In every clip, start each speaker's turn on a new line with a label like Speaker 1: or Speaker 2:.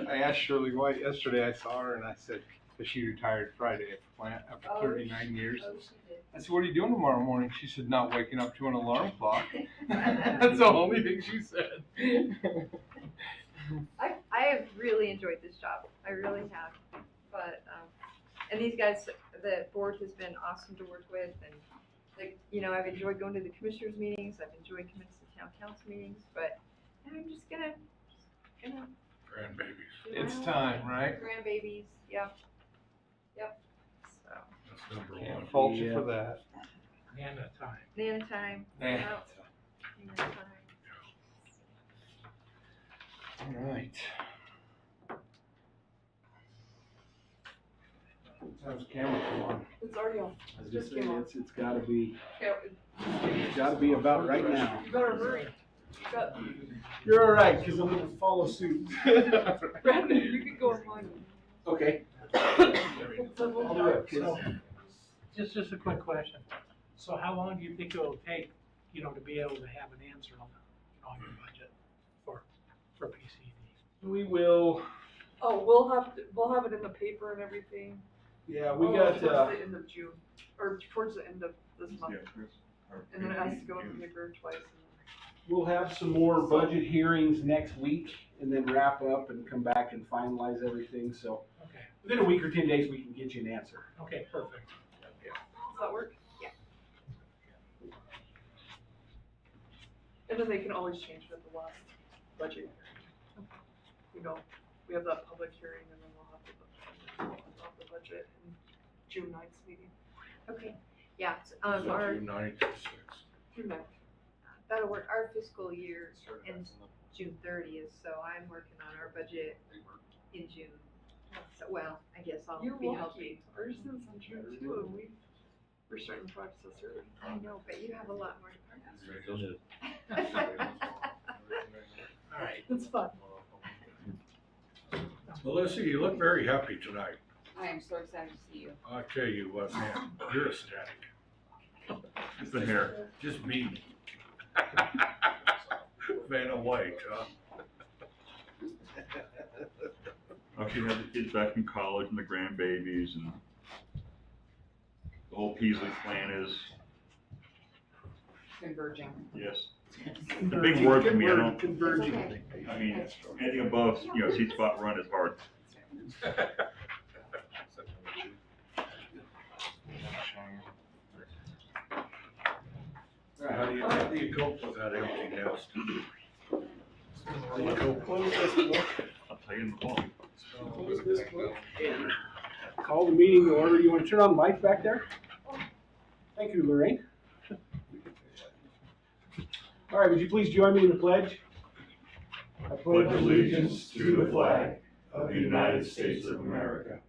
Speaker 1: I asked Shirley White yesterday. I saw her and I said, because she retired Friday at the plant after 39 years.
Speaker 2: Oh, she did.
Speaker 1: I said, what are you doing tomorrow morning? She said, not waking up to an alarm clock. That's the only thing she said.
Speaker 3: I have really enjoyed this job. I really have. But, and these guys, the board has been awesome to work with. And, like, you know, I've enjoyed going to the commissioners' meetings. I've enjoyed coming to the town council meetings. But I'm just gonna
Speaker 4: Grandbabies.
Speaker 1: It's time, right?
Speaker 3: grandbabies. Yep. Yep. So,
Speaker 4: That's number one.
Speaker 1: Can't fault you for that.
Speaker 5: Nana time.
Speaker 3: Nana time.
Speaker 1: Man.
Speaker 3: Yep. Nana time.
Speaker 1: All right. How's the camera come on?
Speaker 2: It's already on.
Speaker 6: I was
Speaker 2: Just
Speaker 6: just saying,
Speaker 2: came on.
Speaker 6: it's gotta be,
Speaker 2: Yeah,
Speaker 6: it's gotta be about right now.
Speaker 2: you better hurry. You got,
Speaker 6: You're all right, because I'm gonna follow suit.
Speaker 2: Brandon, you can go on mine.
Speaker 6: Okay.
Speaker 2: So we'll
Speaker 6: I'll do it.
Speaker 5: So, just a quick question. So how long do you think it'll take, you know, to be able to have an answer on your budget for PCD?
Speaker 6: We will,
Speaker 2: Oh, we'll have it in the paper and everything.
Speaker 6: yeah, we
Speaker 2: Towards
Speaker 6: got,
Speaker 2: the end of June, or towards the end of this month. And then it has to go in the paper twice.
Speaker 6: we'll have some more budget hearings next week and then wrap up and come back and finalize everything, so
Speaker 5: Okay,
Speaker 6: within a week or 10 days, we can get you an answer.
Speaker 5: okay, perfect.
Speaker 2: Does that work?
Speaker 3: Yeah.
Speaker 2: And then they can always change it at the last budget. You know, we have that public hearing and then we'll have the budget in June 9th meeting.
Speaker 3: Okay. Yeah.
Speaker 4: So
Speaker 3: Our,
Speaker 4: June 9th to 6th.
Speaker 2: June 9th.
Speaker 3: that'll work. Our fiscal year ends June 30th, so I'm working on our budget in June. So, well, I guess I'll
Speaker 2: You're
Speaker 3: be
Speaker 2: lucky.
Speaker 3: helping.
Speaker 2: Ours is in June too, and we're starting the process early.
Speaker 3: I know, but you have a lot more departments.
Speaker 5: All right.
Speaker 2: It's fun.
Speaker 4: Melissa, you look very happy tonight.
Speaker 7: I am so excited to see you.
Speaker 4: I tell you what, man, you're ecstatic.
Speaker 8: It's the hair.
Speaker 4: Just me. Vanna White, huh?
Speaker 8: Oh, she had the kids back from college and the grandbabies and the whole Peasley plan is,
Speaker 7: Converging.
Speaker 8: yes. It's a big word for me, I don't,
Speaker 6: Converging.
Speaker 3: Okay.
Speaker 8: I mean, anything above, you know, seat spot run is hard.
Speaker 4: How do you cope with that empty nest? How do you cope?
Speaker 6: Close this book.
Speaker 8: I'll tell you in the fall.
Speaker 6: Close this book and call the meeting to order. You want to turn on the lights back there? Thank you, Lorraine. All right, would you please join me in the pledge? I
Speaker 9: pledge allegiance to the flag of the United States of America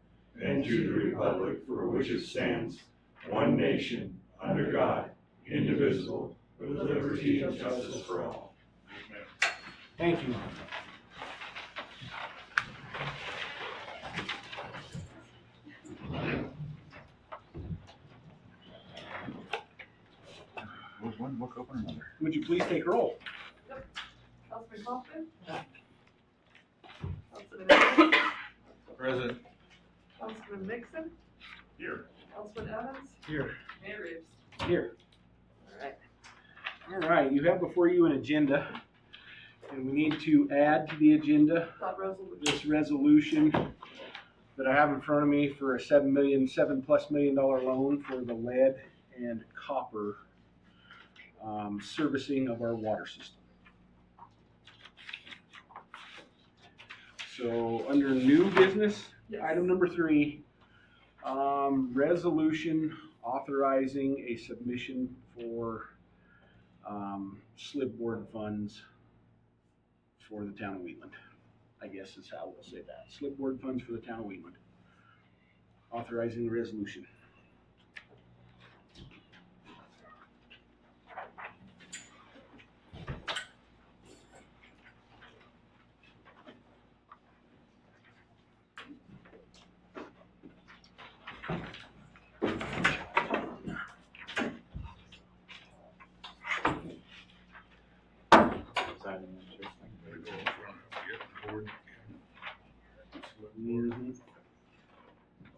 Speaker 9: and to the republic for which it stands, one nation, under God, indivisible, with liberty and justice for all.
Speaker 6: Thank you.
Speaker 8: Was one book open or another?
Speaker 6: Would you please take roll?
Speaker 2: Councilman Hoffman? Councilman Evans?
Speaker 4: Present.
Speaker 2: Councilman Nixon?
Speaker 8: Here.
Speaker 2: Councilman Evans?
Speaker 6: Here.
Speaker 2: Mayor Reeves?
Speaker 6: Here.
Speaker 2: All right.
Speaker 6: All right, you have before you an agenda, and we need to add to the agenda
Speaker 2: That resolution.
Speaker 6: this resolution that I have in front of me for a $7+ million loan for the lead and copper servicing of our water system. So under new business,
Speaker 2: Yes.
Speaker 6: item number 3, resolution authorizing a submission for slip board funds for the town of Wheatland. I guess is how we'll say that. Slip board funds for the town of Wheatland. Authorizing the resolution.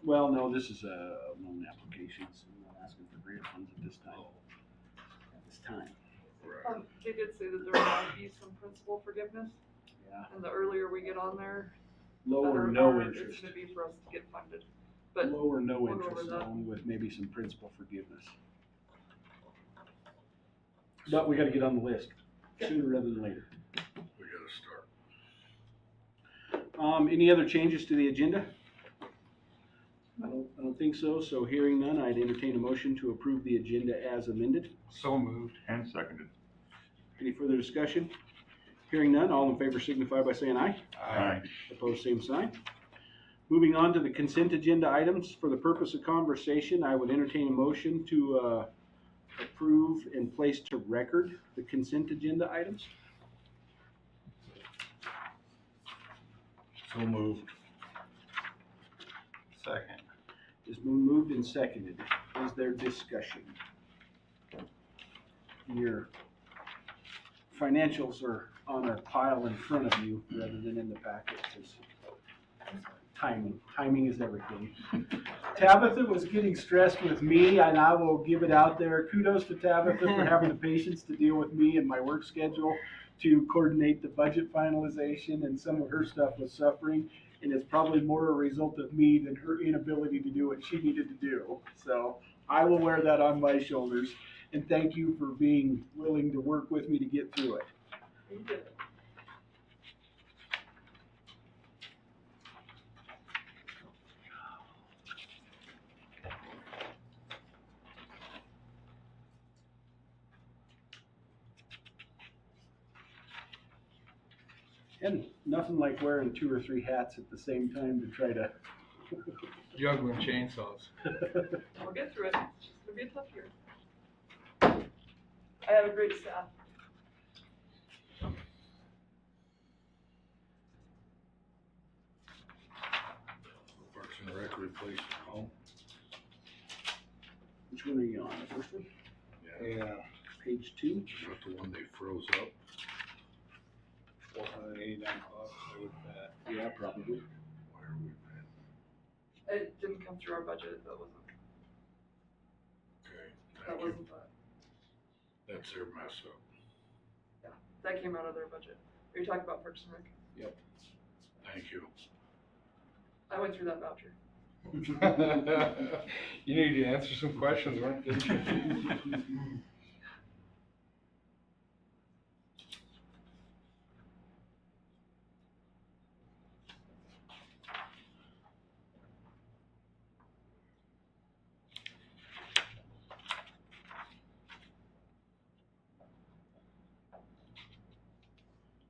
Speaker 6: Well, no, this is a loan application, so I'm not asking for grant funds at this time. At this time,
Speaker 2: They did say that there might be some principal forgiveness,
Speaker 6: yeah.
Speaker 2: and the earlier we get on there,
Speaker 6: Low
Speaker 2: the
Speaker 6: or
Speaker 2: better
Speaker 6: no
Speaker 2: it's
Speaker 6: interest.
Speaker 2: gonna be for us to get funded. But
Speaker 6: Low or no
Speaker 2: we'll go
Speaker 6: interest
Speaker 2: over that.
Speaker 6: loan with maybe some principal forgiveness. But we gotta get on the list sooner rather than later.
Speaker 9: We gotta start.
Speaker 6: Any other changes to the agenda? I don't think so, so hearing none, I'd entertain a motion to approve the agenda as amended.
Speaker 1: So moved.
Speaker 8: And seconded.
Speaker 6: Any further discussion? Hearing none, all in favor signify by saying aye.
Speaker 8: Aye.
Speaker 6: Opposed, same sign. Moving on to the consent agenda items, for the purpose of conversation, I would entertain a motion to approve and place to record the consent agenda items.
Speaker 9: So moved.
Speaker 1: Second.
Speaker 6: It's been moved and seconded. Is there discussion? Your financials are on a pile in front of you rather than in the packet. Timing is everything. Tabitha was getting stressed with me, and I will give it out there. Kudos to Tabitha for having the patience to deal with me and my work schedule to coordinate the budget finalization, and some of her stuff was suffering, and it's probably more a result of me than her inability to do what she needed to do. So I will wear that on my shoulders, and thank you for being willing to work with me to get through it.
Speaker 2: you did it.
Speaker 6: And nothing like wearing 2 or 3 hats at the same time to try to.
Speaker 1: Juggling chainsaws.
Speaker 2: We'll get through it. It's just gonna be a tough year. I have a great staff.
Speaker 9: Parks and Rec replacement home.
Speaker 6: Which one are you on? The first one?
Speaker 1: Yeah.
Speaker 6: Page 2?
Speaker 9: Is that the one they froze up?
Speaker 1: $489, I would bet.
Speaker 6: Yeah, probably.
Speaker 9: Why are we paying?
Speaker 2: It didn't come through our budget, that wasn't,
Speaker 9: Okay,
Speaker 2: that
Speaker 9: thank you.
Speaker 2: wasn't that.
Speaker 9: That's their mess up.
Speaker 2: That came out of their budget. Are you talking about Parks and Rec?
Speaker 9: Thank you.
Speaker 2: I went through that voucher.
Speaker 1: You needed to answer some questions, weren't you?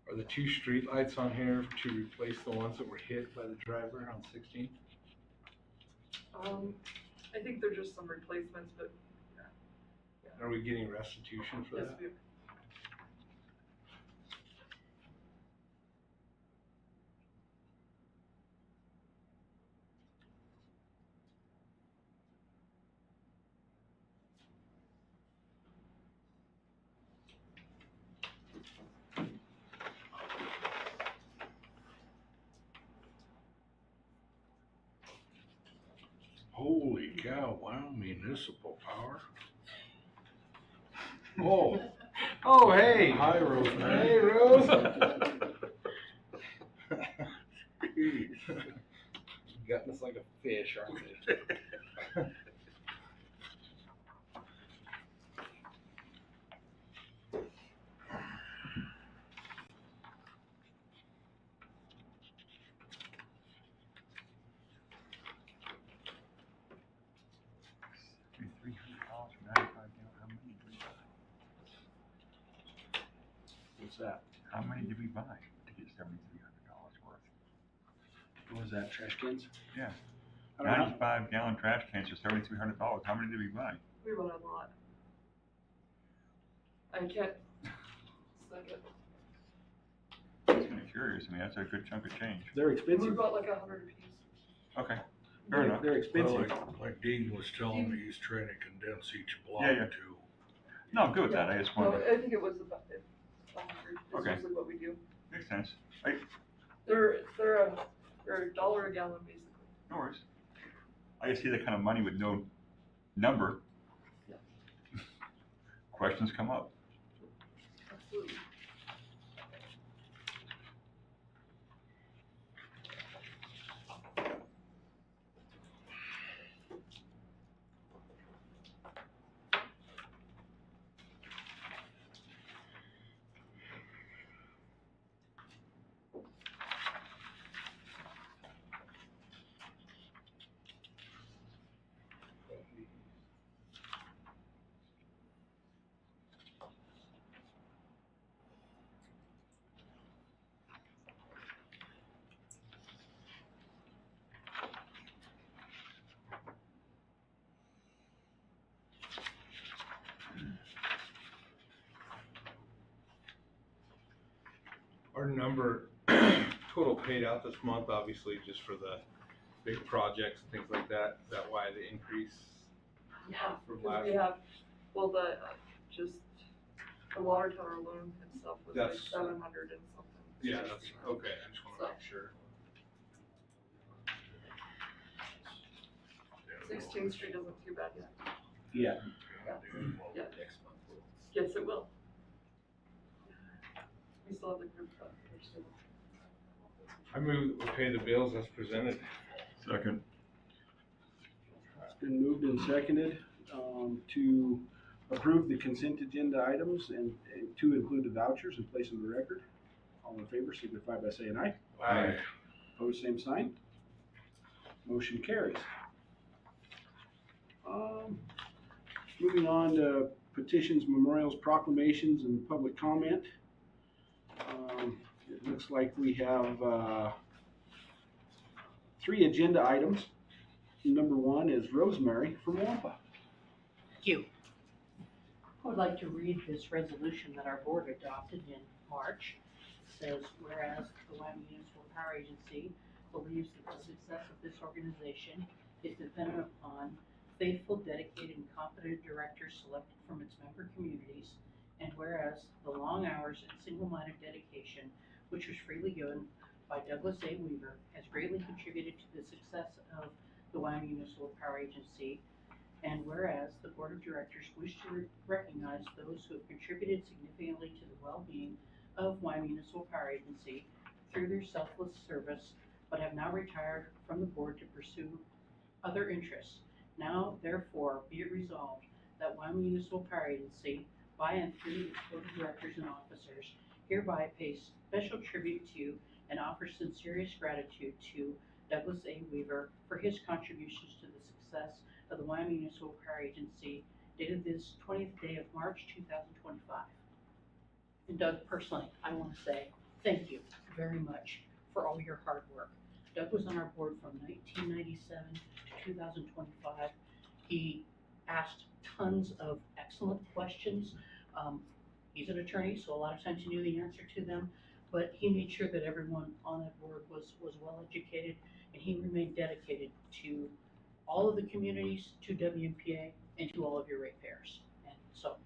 Speaker 1: Are the 2 streetlights on here to replace the ones that were hit by the driver on 16?
Speaker 2: I think they're just some replacements, but
Speaker 1: Are we getting restitution for
Speaker 2: yes,
Speaker 1: that?
Speaker 2: we,
Speaker 9: Holy cow, wow, municipal power.
Speaker 1: Oh, oh, hey.
Speaker 9: Hi, Rosemary.
Speaker 1: Hey, Rose. Gutting us like a fish, aren't they?
Speaker 8: $300 for 95 gallon, how many did we buy?
Speaker 6: What's that?
Speaker 8: How many did we buy to get $7,300 worth?
Speaker 6: What was that, trash cans?
Speaker 8: Yeah.
Speaker 6: I don't know.
Speaker 8: 95 gallon trash cans for $7,300, how many did we buy?
Speaker 2: we run a lot. I can't, second.
Speaker 8: I'm just kinda curious, I mean, that's a good chunk of change.
Speaker 6: They're
Speaker 2: We
Speaker 6: expensive.
Speaker 2: bought like 100 apiece.
Speaker 8: Okay, fair enough.
Speaker 6: They're
Speaker 9: Well,
Speaker 6: expensive.
Speaker 9: like Dean was telling me, he's trying to condense each block
Speaker 8: Yeah, yeah.
Speaker 9: to.
Speaker 8: No, I'm good with that, I just
Speaker 2: No,
Speaker 8: wanted,
Speaker 2: I think it was about 100,
Speaker 8: Okay.
Speaker 2: that's usually what we do.
Speaker 8: makes sense,
Speaker 2: They're $1 a gallon basically.
Speaker 8: no worries. I see that kind of money with no number. Questions come up.
Speaker 2: Absolutely.
Speaker 1: Our number total paid out this month, obviously, just for the big projects and things like that. Is that why the increase
Speaker 2: Yeah,
Speaker 1: from
Speaker 2: because
Speaker 1: last?
Speaker 2: we have, well, just the water tower alone itself was like
Speaker 1: That's-
Speaker 2: 700 and something.
Speaker 1: Yeah, that's, okay, I just wanna make sure.
Speaker 2: 16th Street isn't too bad yet.
Speaker 6: Yeah.
Speaker 2: Yeah. Yes, it will. We still have the group fund.
Speaker 1: I move that we pay the bills as presented.
Speaker 8: Second.
Speaker 6: It's been moved and seconded to approve the consent agenda items and to include the vouchers and place in the record. All in favor signify by saying aye.
Speaker 1: Aye.
Speaker 6: Opposed, same sign. Motion carries. Moving on to petitions, memorials, proclamations, and public comment. It looks like we have 3 agenda items. Number 1 is Rosemary from Wampa.
Speaker 10: Thank you. I would like to read this resolution that our board adopted in March. It says, whereas the Wyoming Municipal Power Agency believes that the success of this organization is dependent upon faithful, dedicated, and competent directors selected from its member communities, and whereas the long hours and single-minded dedication which was freely given by Douglas A. Weaver has greatly contributed to the success of the Wyoming Municipal Power Agency, and whereas the Board of Directors wish to recognize those who have contributed significantly to the well-being of Wyoming Municipal Power Agency through their selfless service, but have now retired from the board to pursue other interests. Now, therefore, be it resolved that Wyoming Municipal Power Agency, by and through its Board of Directors and officers, hereby pays special tribute to and offers sincerest gratitude to Douglas A. Weaver for his contributions to the success of the Wyoming Municipal Power Agency, dated this 20th day of March 2025. And Doug, personally, I want to say thank you very much for all your hard work. Doug was on our board from 1997 to 2025. He asked tons of excellent questions. He's an attorney, so a lot of times he knew the answer to them, but he made sure that everyone on that board was well educated, and he remained dedicated to all of the communities, to WMPA, and to all of your ratepayers. And so,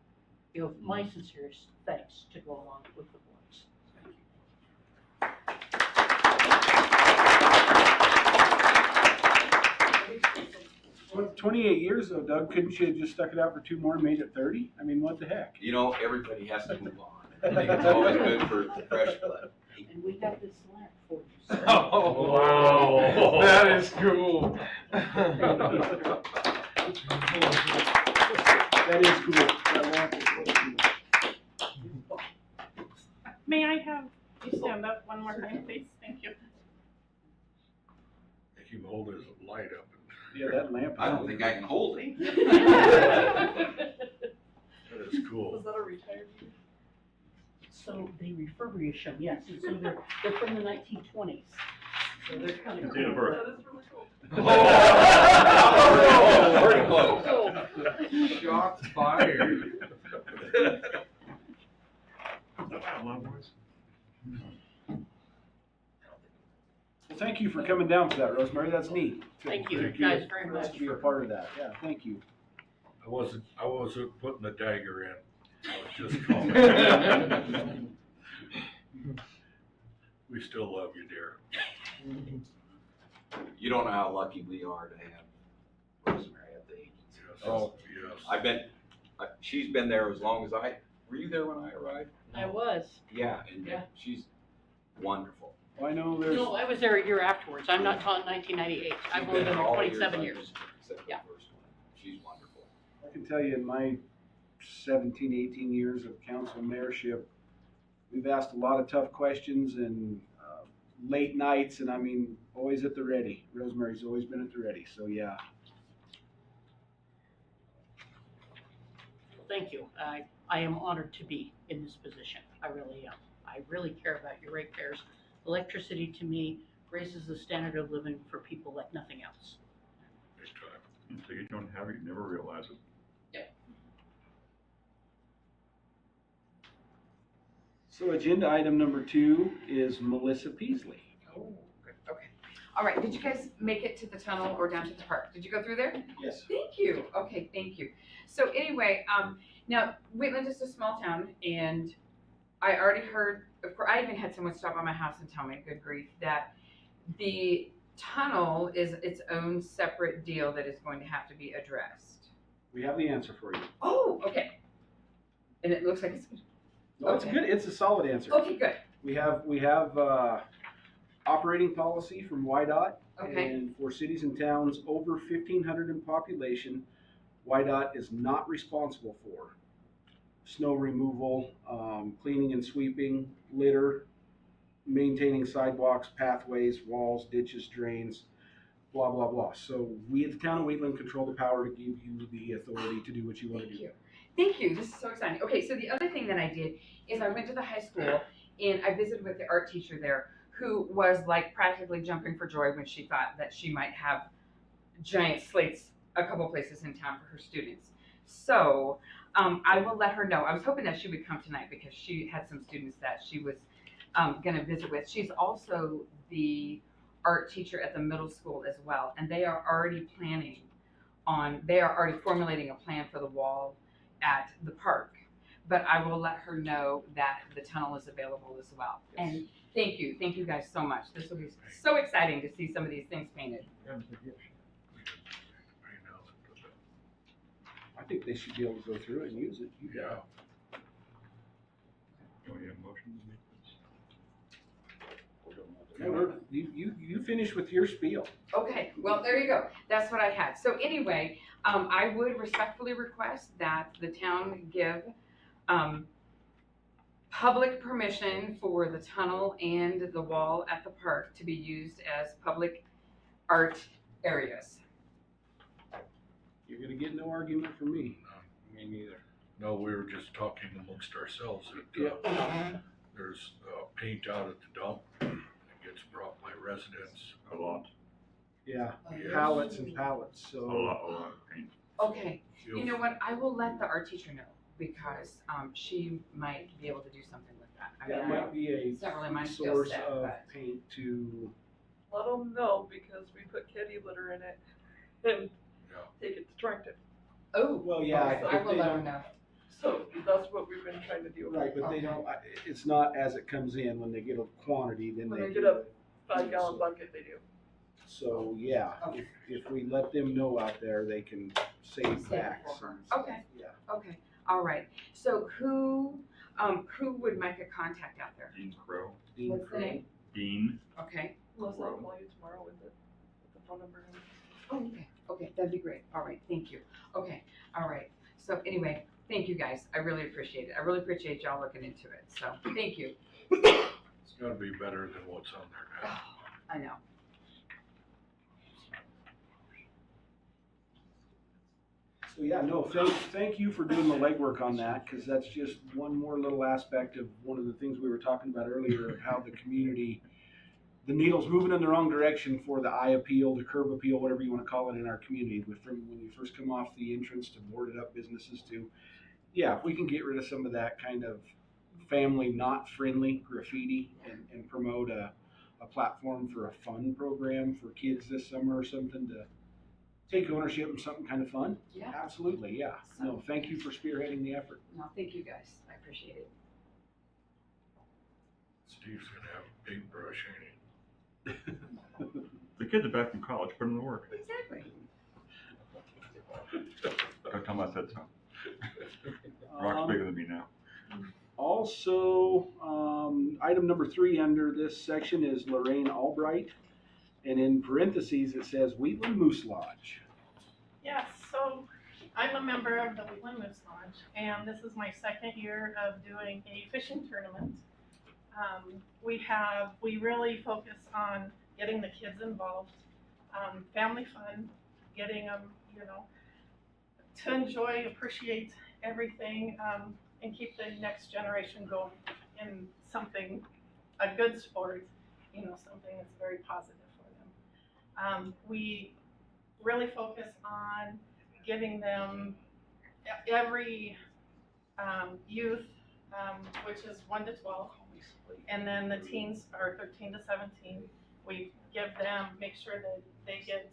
Speaker 10: you have my sincerest thanks to go along with the boards. Thank you.
Speaker 6: 28 years though, Doug, couldn't you have just stuck it out for 2 more and made it 30? I mean, what the heck?
Speaker 11: You know, everybody has to move on. I think it's always good for fresh blood.
Speaker 10: And we have this lamp for you. So.
Speaker 1: Oh,
Speaker 8: wow.
Speaker 1: That is cool.
Speaker 6: That is cool. That lamp is really cool.
Speaker 12: May I have you stand up one more time, please? Thank you.
Speaker 4: Make him hold his light up.
Speaker 6: Yeah, that lamp.
Speaker 11: I don't think I can hold it.
Speaker 4: That is cool.
Speaker 2: Was that a retired view?
Speaker 10: So they refurbish them, yes, and so they're from the 1920s. So they're kind of
Speaker 8: Date of birth.
Speaker 2: That is really cool.
Speaker 11: Oh, pretty close.
Speaker 1: Shots fired.
Speaker 6: Well, thank you for coming down for that, Rosemary. That's neat.
Speaker 10: Thank you
Speaker 6: To
Speaker 10: guys very
Speaker 6: for us
Speaker 10: much
Speaker 6: to be a part of that. Yeah, thank you.
Speaker 4: I wasn't putting the dagger in. I was just calling. We still love you, dear.
Speaker 11: You don't know how lucky we are to have
Speaker 4: Oh, yes.
Speaker 11: She's been there as long as were you there when I arrived?
Speaker 10: I was.
Speaker 11: Yeah, and
Speaker 10: Yeah.
Speaker 11: she's wonderful.
Speaker 6: I know there's,
Speaker 10: No, I was there a year afterwards. I'm not taught in 1998. I've only been there
Speaker 11: all the
Speaker 10: 27
Speaker 11: years,
Speaker 10: years.
Speaker 11: Except for
Speaker 10: Yeah.
Speaker 11: the first one. She's wonderful.
Speaker 6: I can tell you in my 17, 18 years of council mayorship, we've asked a lot of tough questions and late nights, and I mean, always at the ready. Rosemary's always been at the ready, so yeah.
Speaker 10: Thank you. I am honored to be in this position. I really am. I really care about your ratepayers. Electricity to me raises the standard of living for people like nothing else.
Speaker 4: Big time.
Speaker 8: Until you don't have it, you never realize it.
Speaker 6: So agenda item number 2 is Melissa Peasley.
Speaker 7: Oh, good, okay. All right, did you guys make it to the tunnel or down to the park? Did you go through there?
Speaker 6: Yes.
Speaker 7: Thank you. Okay, thank you. So anyway, now Wheatland is a small town, and I already heard. Of course, I even had someone stop by my house and tell me, good grief, that the tunnel is its own separate deal that is going to have to be addressed.
Speaker 6: We have the answer for you.
Speaker 7: Oh, okay. And it looks like it's
Speaker 6: No, it's
Speaker 7: Okay.
Speaker 6: good. It's a solid answer.
Speaker 7: okay. Good.
Speaker 6: We have operating policy from YDOT,
Speaker 7: Okay.
Speaker 6: and for cities and towns over 1,500 in population, YDOT is not responsible for snow removal, cleaning and sweeping, litter, maintaining sidewalks, pathways, walls, ditches, drains, blah blah blah. So we at the town of Wheatland control the power to give you the authority to do what you want to
Speaker 7: Thank
Speaker 6: do.
Speaker 7: you. Thank you. This is so exciting. Okay, so the other thing that I did is I went to the high school and I visited with the art teacher there, who was like practically jumping for joy when she thought that she might have giant slates a couple places in town for her students. So I will let her know. I was hoping that she would come tonight because she had some students that she was going to visit with. She's also the art teacher at the middle school as well, and they are already formulating a plan for the wall at the park. But I will let her know that the tunnel is available as well.
Speaker 6: Yes.
Speaker 7: And thank you guys so much. This will be so exciting to see some of these things painted.
Speaker 6: I think they should be able to go through it and use it. You got it.
Speaker 8: Do we have a motion to make this?
Speaker 6: Okay, you finish with your spiel.
Speaker 7: Okay, well, there you go. That's what I had. So anyway, I would respectfully request that the town give public permission for the tunnel and the wall at the park to be used as public art areas.
Speaker 6: You're gonna get no argument from me.
Speaker 1: Me neither.
Speaker 4: No, we were just talking amongst ourselves that, there's, paint out at the dump. It gets brought by residents.
Speaker 8: A lot,
Speaker 6: Yeah,
Speaker 4: Yes.
Speaker 6: pallets and pallets,
Speaker 8: a
Speaker 6: so.
Speaker 8: lot of paint.
Speaker 7: Okay, you know what? I will let the art teacher know because she might be able to do something with that. I
Speaker 6: That
Speaker 7: mean,
Speaker 6: might be a
Speaker 7: it's not really my skill
Speaker 6: source
Speaker 7: set,
Speaker 6: of
Speaker 7: but-
Speaker 6: paint to,
Speaker 2: Let them know because we put kitty litter in it and
Speaker 4: Yeah.
Speaker 2: they get distracted.
Speaker 7: Oh,
Speaker 6: well, yeah.
Speaker 7: okay, I
Speaker 6: if
Speaker 7: will
Speaker 6: they
Speaker 7: let her
Speaker 6: don't-
Speaker 7: know.
Speaker 2: So that's what we've been trying to do.
Speaker 6: Right, but they
Speaker 7: Okay.
Speaker 6: don't, it's not as it comes in, when they get a quantity, then
Speaker 2: When
Speaker 6: they.
Speaker 2: they get a 5-gallon bucket, they do.
Speaker 6: So, yeah,
Speaker 7: Okay.
Speaker 6: if we let them know out there, they can save
Speaker 7: Save
Speaker 6: back.
Speaker 7: for
Speaker 6: some.
Speaker 7: her. Okay.
Speaker 6: Yeah.
Speaker 7: Okay, all right. So who would make a contact out there?
Speaker 8: Dean Crow,
Speaker 6: Dean
Speaker 7: What's the
Speaker 6: Crow.
Speaker 7: name?
Speaker 8: Dean,
Speaker 7: Okay.
Speaker 2: Unless I'll call you tomorrow with the phone number.
Speaker 7: Oh, okay. Okay, that'd be great. All right, thank you. Okay, all right. So anyway, thank you guys. I really appreciate it. I really appreciate y'all looking into it. So thank you.
Speaker 4: It's gotta be better than what's on there now.
Speaker 7: I know.
Speaker 6: So, yeah, no, thank you for doing the legwork on that, because that's just one more little aspect of one of the things we were talking about earlier, of how the community, the needle's moving in the wrong direction for the eye appeal, the curb appeal, whatever you want to call it in our community. When you first come off the entrance to boarded up businesses to, yeah, if we can get rid of some of that kind of family not friendly graffiti and promote a platform for a fun program for kids this summer or something to take ownership of something kind of fun.
Speaker 7: Yeah.
Speaker 6: Absolutely, yeah. No, thank you for spearheading the effort.
Speaker 7: No, thank you guys. I appreciate it.
Speaker 4: Steve's gonna have a paintbrush, ain't he?
Speaker 8: the kids are back from college, put them to work.
Speaker 7: Exactly.
Speaker 8: Don't tell me I said so. Rock's bigger than me now.
Speaker 6: Also, item number 3 under this section is Lorraine Albright. And in parentheses, it says Wheatland Moose Lodge.
Speaker 12: Yes, so I'm a member of the Wheatland Moose Lodge, and this is my second year of doing a fishing tournament. We really focus on getting the kids involved, family fun, getting them, to enjoy, appreciate everything, and keep the next generation going in something, a good sport, something that's very positive for them. We really focus on giving them every youth, which is 1 to 12, and then the teens are 13 to 17. We give them, make sure that they get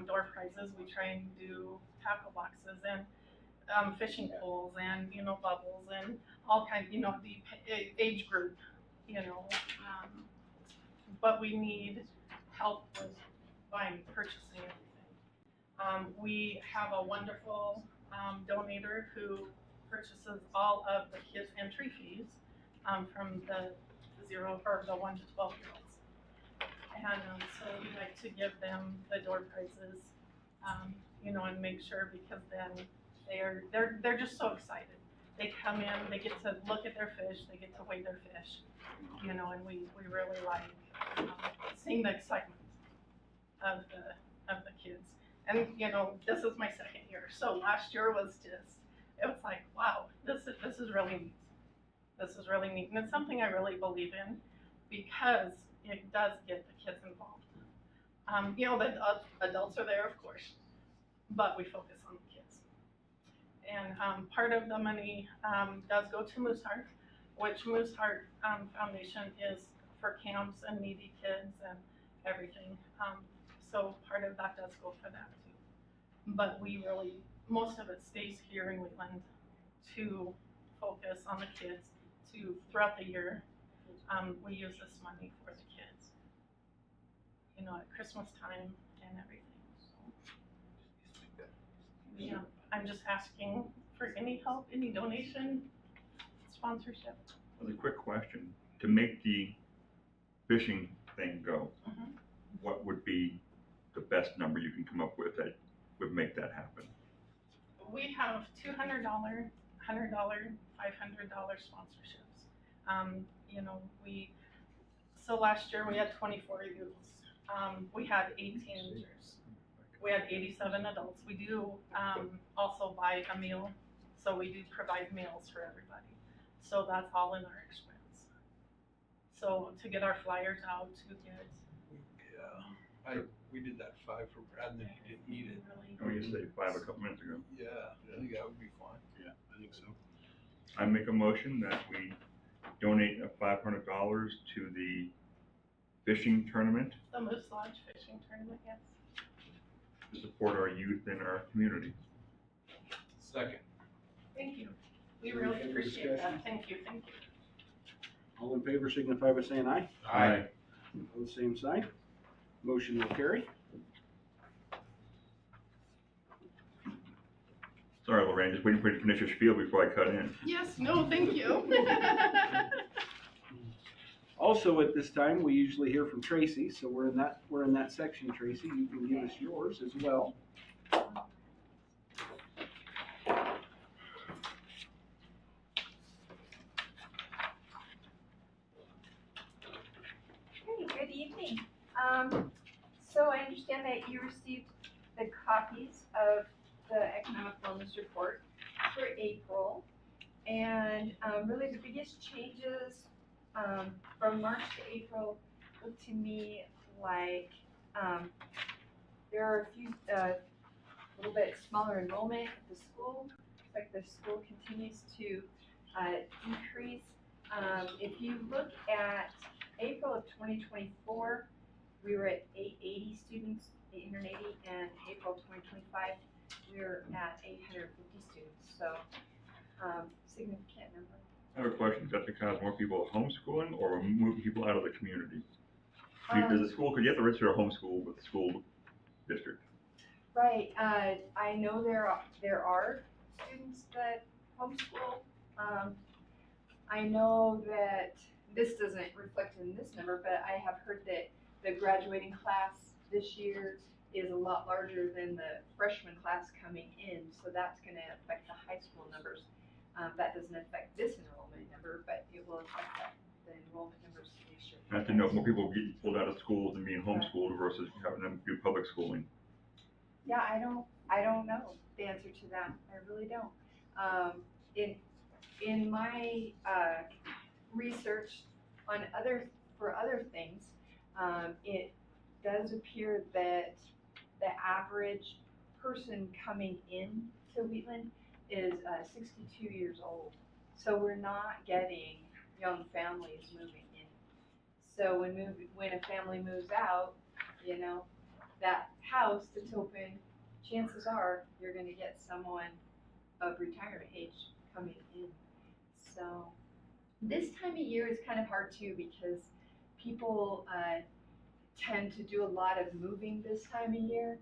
Speaker 12: door prizes. We try and do tackle boxes and fishing poles and bubbles and all kinds, the age group, but we need help with buying, purchasing everything. We have a wonderful donator who purchases all of the kids' entry fees from the 1 to 12 year olds. And so we like to give them the door prizes, and make sure, because then they're just so excited. They come in, they get to look at their fish, they get to weigh their fish, and we really like seeing the excitement of the kids. And this is my second year, so last year was it was like, wow, this is really neat. This is really neat, and it's something I really believe in, because it does get the kids involved. The adults are there, of course, but we focus on the kids. And part of the money does go to Moose Heart, which Moose Heart Foundation is for camps and needy kids and everything. So part of that does go for that too. But most of it stays here in Wheatland to focus on the kids. Throughout the year, we use this money for the kids, at Christmas time and everything. So, yeah, I'm just asking for any help, any donation, sponsorship.
Speaker 8: Well, a quick question. To make the fishing thing go, what would be the best number you can come up with that would make that happen?
Speaker 12: We have $200, $100, $500 sponsorships. So last year we had 24 youths. We had 8 teenagers. We had 87 adults. We do also buy a meal, so we do provide meals for everybody. So that's all in our expense. So to get our flyers out to kids.
Speaker 1: Yeah, we did that 5 for Brad, and then he didn't need it.
Speaker 8: Oh, you said 5 a couple minutes ago.
Speaker 1: Yeah, I think that would be fine.
Speaker 6: Yeah, I think so.
Speaker 8: I make a motion that we donate $500 to the fishing tournament
Speaker 12: The Moose Lodge Fishing Tournament, yes.
Speaker 8: to support our youth in our community.
Speaker 1: Second.
Speaker 12: Thank you. We really appreciate that. Thank you, thank you.
Speaker 6: All in favor signify by saying aye.
Speaker 1: Aye.
Speaker 6: Opposed, same sign. Motion will carry.
Speaker 8: Sorry, Lorraine, just waiting for you to finish your spiel before I cut in.
Speaker 12: Yes, no, thank you.
Speaker 6: Also at this time, we usually hear from Tracy, so we're in that section, Tracy. You can give us yours as well.
Speaker 3: Hey, good evening. So I understand that you received the copies of the economic wellness report for April. And really the biggest changes from March to April look to me like there are a few, little bit smaller enrollment at the school. Looks like the school continues to decrease. If you look at April of 2024, we were at 880 students, 880, and April of 2025, we were at 850 students, so significant number.
Speaker 8: I have a question. Is that because more people are homeschooling or moving people out of the community? Does the school, could you have to register a homeschool with the school district?
Speaker 3: Right, I know there are students that homeschool. I know that this doesn't reflect in this number, but I have heard that the graduating class this year is a lot larger than the freshman class coming in, so that's gonna affect the high school numbers. That doesn't affect this enrollment number, but it will affect the enrollment numbers this year.
Speaker 8: I have to know more people getting pulled out of schools and being homeschooled versus having them do public schooling.
Speaker 3: Yeah, I don't know the answer to that. I really don't. In my research on for other things, it does appear that the average person coming in to Wheatland is 62 years old. So we're not getting young families moving in. So when a family moves out, you know, that house that's open, chances are you're gonna get someone of retirement age coming in. So this time of year is kind of hard too because people tend to do a lot of moving this time of year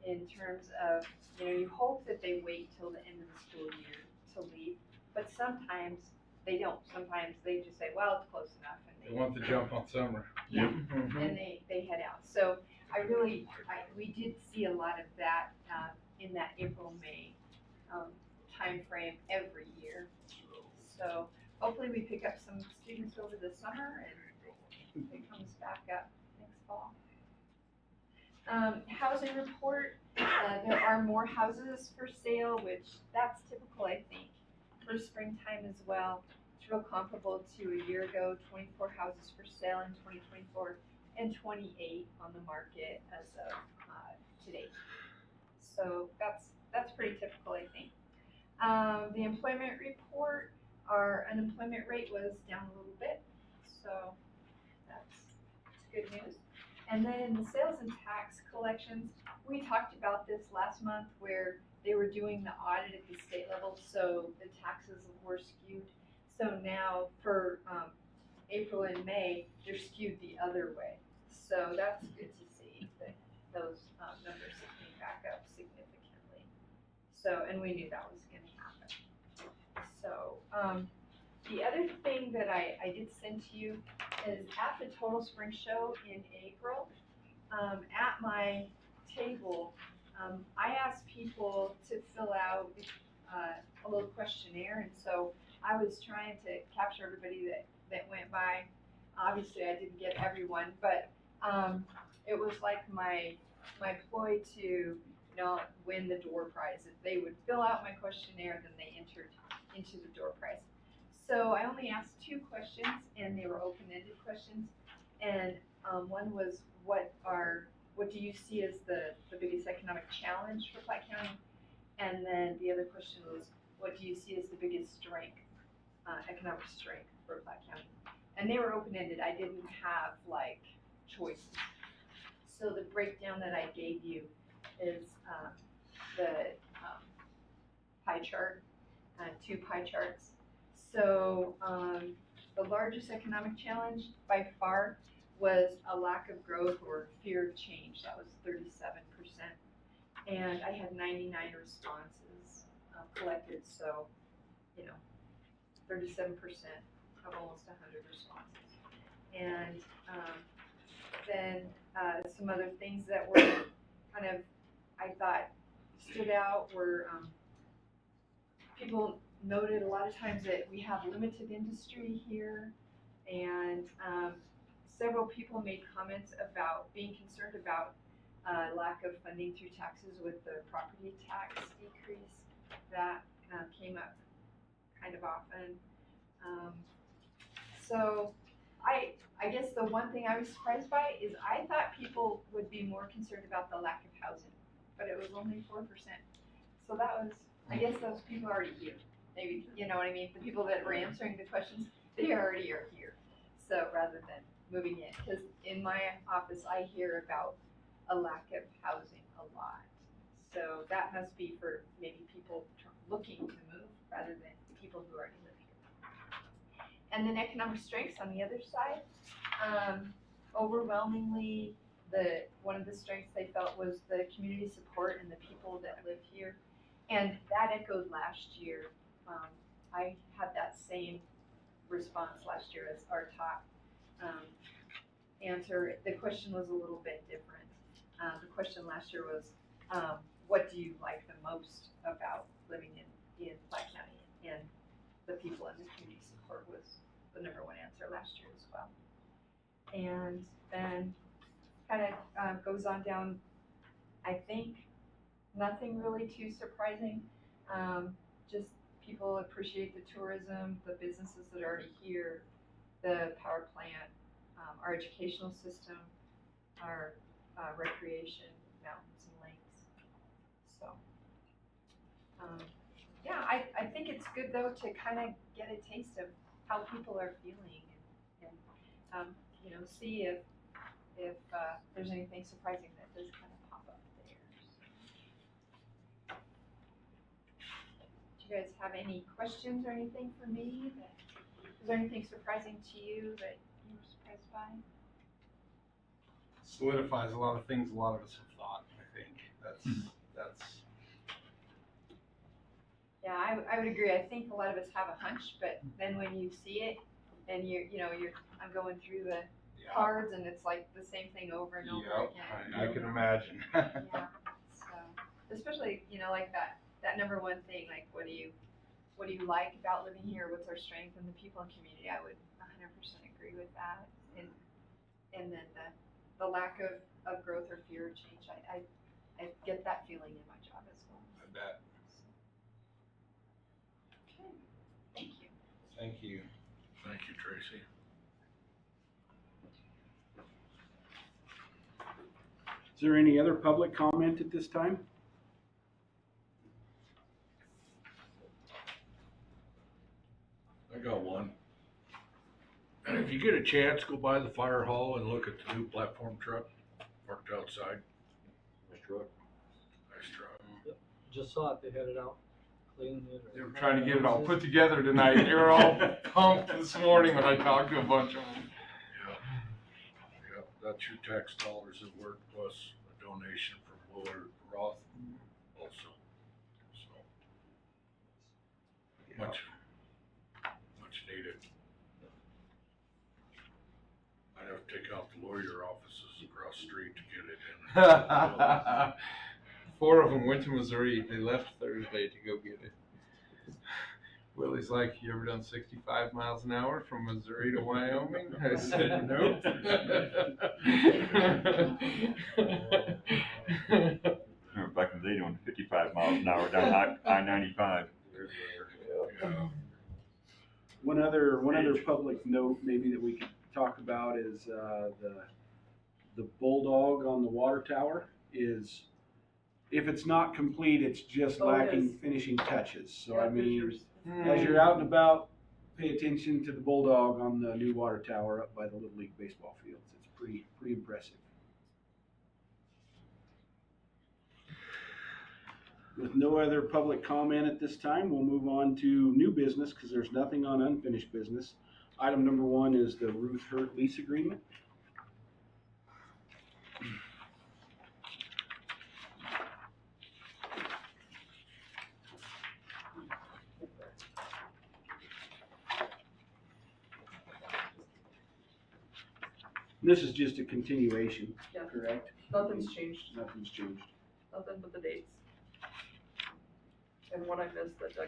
Speaker 3: in terms of, you know, you hope that they wait till the end of the school year to leave, but sometimes they don't. Sometimes they just say, well, it's close enough, and
Speaker 1: They want the jump on summer.
Speaker 3: Yeah,
Speaker 1: Mhm.
Speaker 3: and they head out. So we did see a lot of that in that April-May timeframe every year. So hopefully we pick up some students over the summer and it comes back up next fall. Housing report, there are more houses for sale, which that's typical, I think, for springtime as well. It's real comparable to a year ago, 24 houses for sale in 2024 and 28 on the market as of today. So that's pretty typical, I think. The employment report, our unemployment rate was down a little bit, so that's good news. And then the sales and tax collections, we talked about this last month where they were doing the audit at the state level, so the taxes were skewed. So now for April and May, they're skewed the other way. So that's good to see that those numbers came back up significantly. So, and we knew that was going to happen. So, the other thing that I did send to you is at the Total Spring Show in April, at my table, I asked people to fill out a little questionnaire, and so I was trying to capture everybody that went by. Obviously, I didn't get everyone, but it was like my ploy to win the door prize. If they would fill out my questionnaire, then they entered into the door prize. So I only asked 2 questions, and they were open-ended questions. And one was, what do you see as the biggest economic challenge for Platte County? And then the other question was, what do you see as the biggest strength, economic strength for Platte County? And they were open-ended. I didn't have like choices. So the breakdown that I gave you is the pie chart, 2 pie charts. So the largest economic challenge by far was a lack of growth or fear of change. That was 37%. And I had 99 responses collected, so 37% of almost 100 responses. And then some other things that were kind of, I thought, stood out were people noted a lot of times that we have limited industry here, and several people made comments about being concerned about lack of funding through taxes with the property tax decrease. That came up kind of often. So I guess the one thing I was surprised by is I thought people would be more concerned about the lack of housing, but it was only 4%. So that was, I guess those people are already here. Maybe, you know what I mean? The people that were answering the questions, they already are here. So rather than moving in, because in my office, I hear about a lack of housing a lot. So that must be for maybe people looking to move rather than people who already live here. And then economic strengths on the other side, overwhelmingly one of the strengths they felt was the community support and the people that live here. And that echoed last year. I had that same response last year as our top answer. The question was a little bit different. The question last year was, what do you like the most about living in Platte County? And the people and the community support was the number one answer last year as well. And then kind of goes on down, I think, nothing really too surprising. Just people appreciate the tourism, the businesses that are already here, the power plant, our educational system, our recreation, mountains and lakes. So, yeah, I think it's good though to kind of get a taste of how people are feeling and you know, see if there's anything surprising that does kind of pop up there. Do you guys have any questions or anything for me? Is there anything surprising to you that you were surprised by?
Speaker 1: Solidifies a lot of things a lot of us have thought, I think. That's
Speaker 3: Yeah, I would agree. I think a lot of us have a hunch, but then when you see it and I'm going through the cards and it's like the same thing over and over again.
Speaker 1: I can imagine.
Speaker 3: Yeah. So, especially, like that number one thing, like what do you like about living here? What's our strength and the people and community? I would 100% agree with that. And then the lack of growth or fear of change, I get that feeling in my job as well.
Speaker 1: I bet.
Speaker 3: Okay. Thank you.
Speaker 1: Thank you.
Speaker 4: Thank you, Tracy.
Speaker 6: Is there any other public comment at this time?
Speaker 4: I got one. And if you get a chance, go by the fire hall and look at the new platform truck parked outside.
Speaker 11: Nice truck.
Speaker 4: Nice truck.
Speaker 13: Just saw it, they had it out, cleaning it.
Speaker 1: They were trying to get it all put together tonight. They were all pumped this morning when I talked to a bunch of them.
Speaker 4: Yeah, that's your tax dollars at work plus a donation from Willard Roth also. So much needed. I'd have to take out the lawyer offices across the street to get it in.
Speaker 1: 4 of them went to Missouri. They left Thursday to go get it. Willie's like, you ever done 65 miles an hour from Missouri to Wyoming? I said, nope.
Speaker 8: Remember back in the day doing 55 miles an hour down I-95.
Speaker 6: One other public note maybe that we could talk about is the bulldog on the water tower is, if it's not complete, it's just lacking finishing touches. So
Speaker 2: Yeah,
Speaker 6: I mean,
Speaker 2: pictures.
Speaker 6: as you're out and about, pay attention to the bulldog on the new water tower up by the Little League baseball fields. It's pretty impressive. With no other public comment at this time, we'll move on to new business because there's nothing on unfinished business. Item number 1 is the Ruth Hurt lease agreement. This is just a continuation,
Speaker 2: Yeah.
Speaker 6: correct?
Speaker 2: Nothing's changed.
Speaker 6: Nothing's changed.
Speaker 2: Nothing but the dates. And what I missed, the deck note.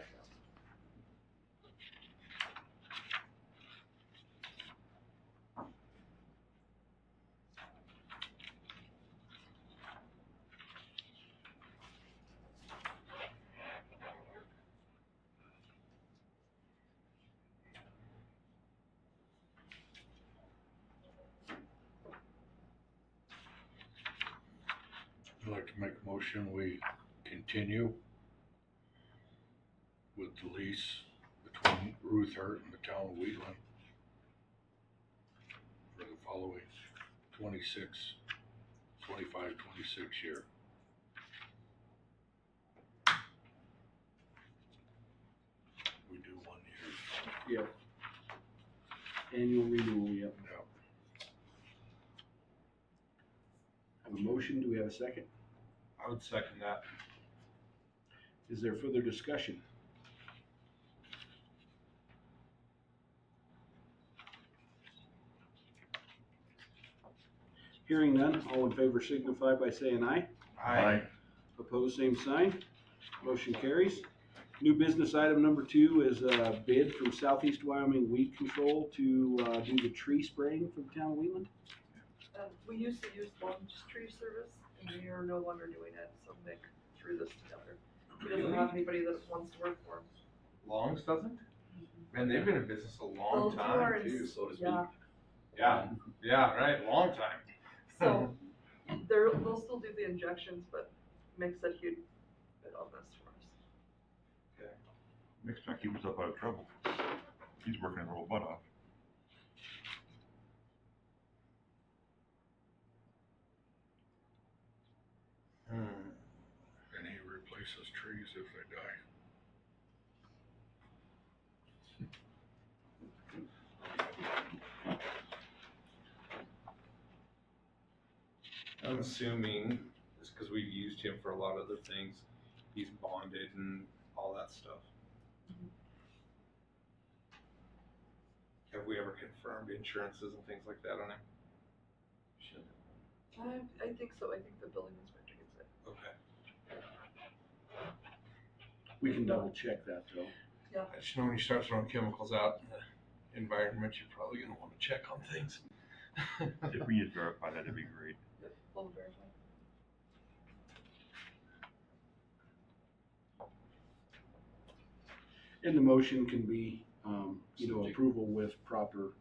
Speaker 4: I'd like to make a motion, we continue with the lease between Ruth Hurt and the town of Wheatland for the following 25-26 year. We do 1 year.
Speaker 6: Yep. Annual renewal, yep.
Speaker 4: Yep.
Speaker 6: motion, do we have a second?
Speaker 1: I would second that.
Speaker 6: Is there further discussion? Hearing none, all in favor signify by saying aye.
Speaker 8: Aye.
Speaker 6: Opposed, same sign. Motion carries. New business item number 2 is a bid from Southeast Wyoming Weed Control to do the tree spraying for the town of Wheatland.
Speaker 2: We used to use Long's Tree Service, and we are no longer doing it, so Nick threw this together. He doesn't have anybody that wants to work for him.
Speaker 1: Longs doesn't? Man, they've been in business a long
Speaker 2: Well,
Speaker 1: time
Speaker 2: Florence,
Speaker 1: too, so to speak.
Speaker 2: yeah.
Speaker 1: Yeah, yeah, right, long time.
Speaker 2: So, they'll still do the injections, but Mick said he'd bid on this for us.
Speaker 8: Mick's trying to keep himself out of trouble. He's working his little butt off.
Speaker 4: And he replaces trees if they die.
Speaker 1: I'm assuming, just because we've used him for a lot of other things, he's bonded and all that stuff. Have we ever confirmed insurances and things like that on him?
Speaker 2: I think so, I think the building inspector gets it.
Speaker 1: Okay.
Speaker 6: We can double check that though.
Speaker 2: Yeah.
Speaker 1: I just know when you start throwing chemicals out in the environment, you're probably gonna want to check on things.
Speaker 8: If we need to verify that, that'd be great.
Speaker 2: Yep, we'll verify.
Speaker 6: And the motion can be, approval with proper,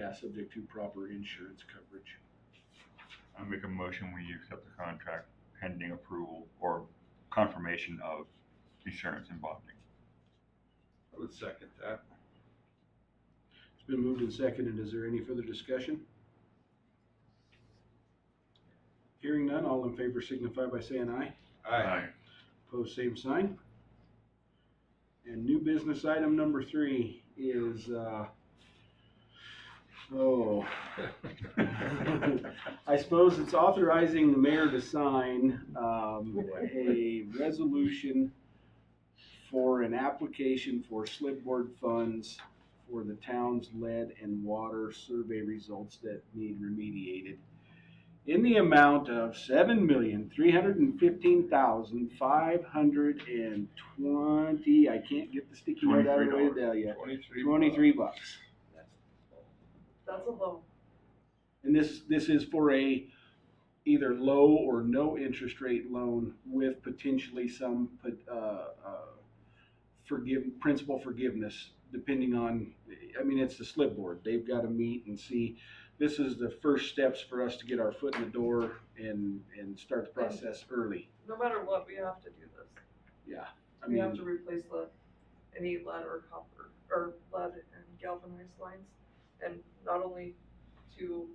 Speaker 6: subject to proper insurance coverage.
Speaker 8: I make a motion, we accept the contract pending approval or confirmation of insurance and bonding.
Speaker 1: I would second that.
Speaker 6: It's been moved and seconded. Is there any further discussion? Hearing none, all in favor signify by saying aye.
Speaker 1: Aye.
Speaker 6: Opposed, same sign. And new business item number 3 is, I suppose it's authorizing the mayor to sign a resolution for an application for slip board funds for the town's lead and water survey results that need remediated in the amount of $7,315,520. I can't get the sticky note out of the way to tell you. 23 bucks.
Speaker 2: That's a loan.
Speaker 6: And this is for a either low or no interest rate loan with potentially some principal forgiveness, depending on, it's the slip board. They've got to meet and see. This is the first steps for us to get our foot in the door and start the process early.
Speaker 2: No matter what, we have to do this.
Speaker 6: Yeah.
Speaker 2: We have to replace any lead or copper, or lead and galvanized lines. And not only to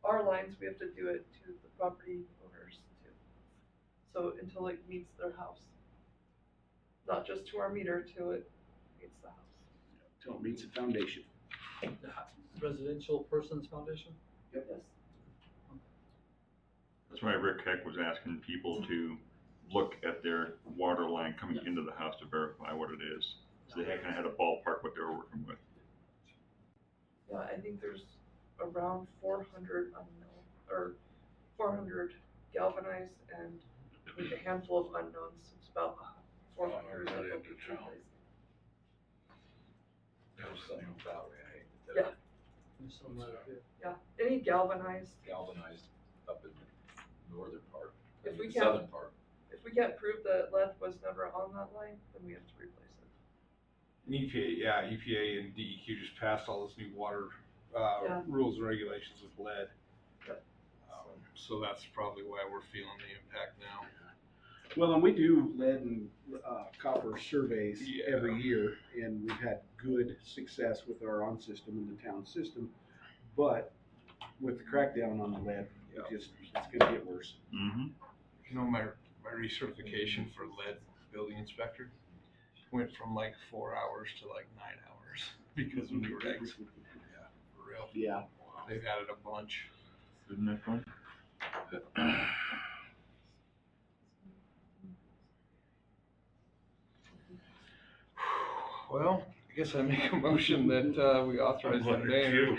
Speaker 2: our lines, we have to do it to the property owners too. So until it meets their house. Not just to our meter, till it meets the house.
Speaker 6: Till it meets the foundation.
Speaker 13: Residential Persons Foundation?
Speaker 2: Yes.
Speaker 8: That's why Rick Heck was asking people to look at their water line coming into the house to verify what it is. So they kind of had a ballpark what they were working with.
Speaker 2: Yeah, I think there's around 400 or 400 galvanized and like a handful of unknowns. It's about 400 that they'll be replacing. Yeah. Yeah, any galvanized.
Speaker 11: Galvanized up in the northern part,
Speaker 2: If we
Speaker 11: the
Speaker 2: can't,
Speaker 11: southern part.
Speaker 2: if we can't prove that lead was never on that line, then we have to replace it.
Speaker 1: And EPA and DEQ just passed all this new water
Speaker 2: Yeah.
Speaker 1: rules and regulations with lead.
Speaker 2: Yep.
Speaker 1: So that's probably why we're feeling the impact now.
Speaker 6: Well, and we do lead and copper surveys
Speaker 1: Yeah.
Speaker 6: every year, and we've had good success with our on system and the town system. But with the crackdown on the lead, it's gonna get worse.
Speaker 8: Mm-hmm.
Speaker 1: You know, my recertification for lead building inspector went from like 4 hours to like 9 hours because of new regs. Yeah, for real.
Speaker 6: Yeah.
Speaker 1: They've added a bunch.
Speaker 8: Isn't that fun?
Speaker 1: Well, I guess I make a motion that we authorize the
Speaker 4: Look at
Speaker 1: mayor.
Speaker 4: you.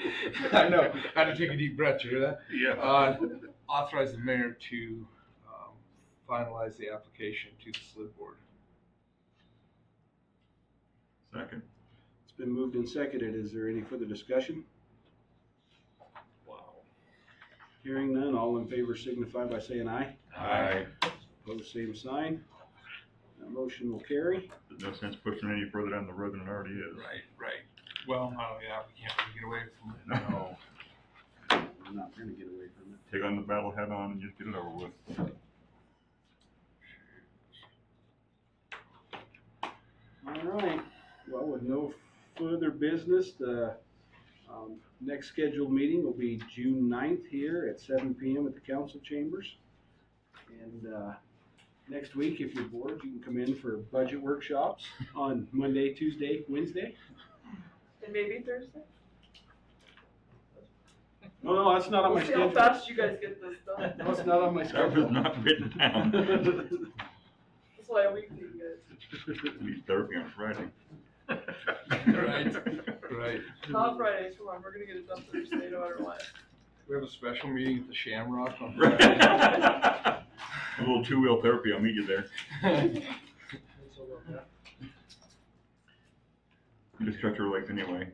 Speaker 1: I know, I had to take a deep breath, you hear that?
Speaker 4: Yeah.
Speaker 1: Authorize the mayor to finalize the application to the SLID board.
Speaker 8: Second.
Speaker 6: It's been moved and seconded. Is there any further discussion?
Speaker 4: Wow.
Speaker 6: Hearing none, all in favor signify by saying aye.
Speaker 8: Aye.
Speaker 6: Opposed, same sign. That motion will carry.
Speaker 8: There's no sense pushing any further down the road than it already is.
Speaker 1: Right. Well, oh yeah, we can't really get away from it.
Speaker 8: No.
Speaker 6: We're not gonna get away from it.
Speaker 8: Take on the battle head on and just get it over with.
Speaker 6: All right, well, with no further business, the next scheduled meeting will be June 9th here at 7 PM at the council chambers. And next week, if you're bored, you can come in for budget workshops on Monday, Tuesday, Wednesday.
Speaker 2: And maybe Thursday?
Speaker 6: No, that's not on my
Speaker 2: We'll see how
Speaker 6: schedule.
Speaker 2: fast you guys get this done.
Speaker 6: No, it's not on my
Speaker 8: That
Speaker 6: schedule.
Speaker 8: was not written down.
Speaker 2: That's why a week for you guys.
Speaker 8: Need therapy on Friday.
Speaker 1: Right.
Speaker 2: Not Friday, come on, we're gonna get it done Thursday, no matter what.
Speaker 1: We have a special meeting at the Shamrock on
Speaker 8: Right.
Speaker 1: Friday.
Speaker 8: A little two-wheel therapy, I'll meet you there. You just stretch your legs anyway.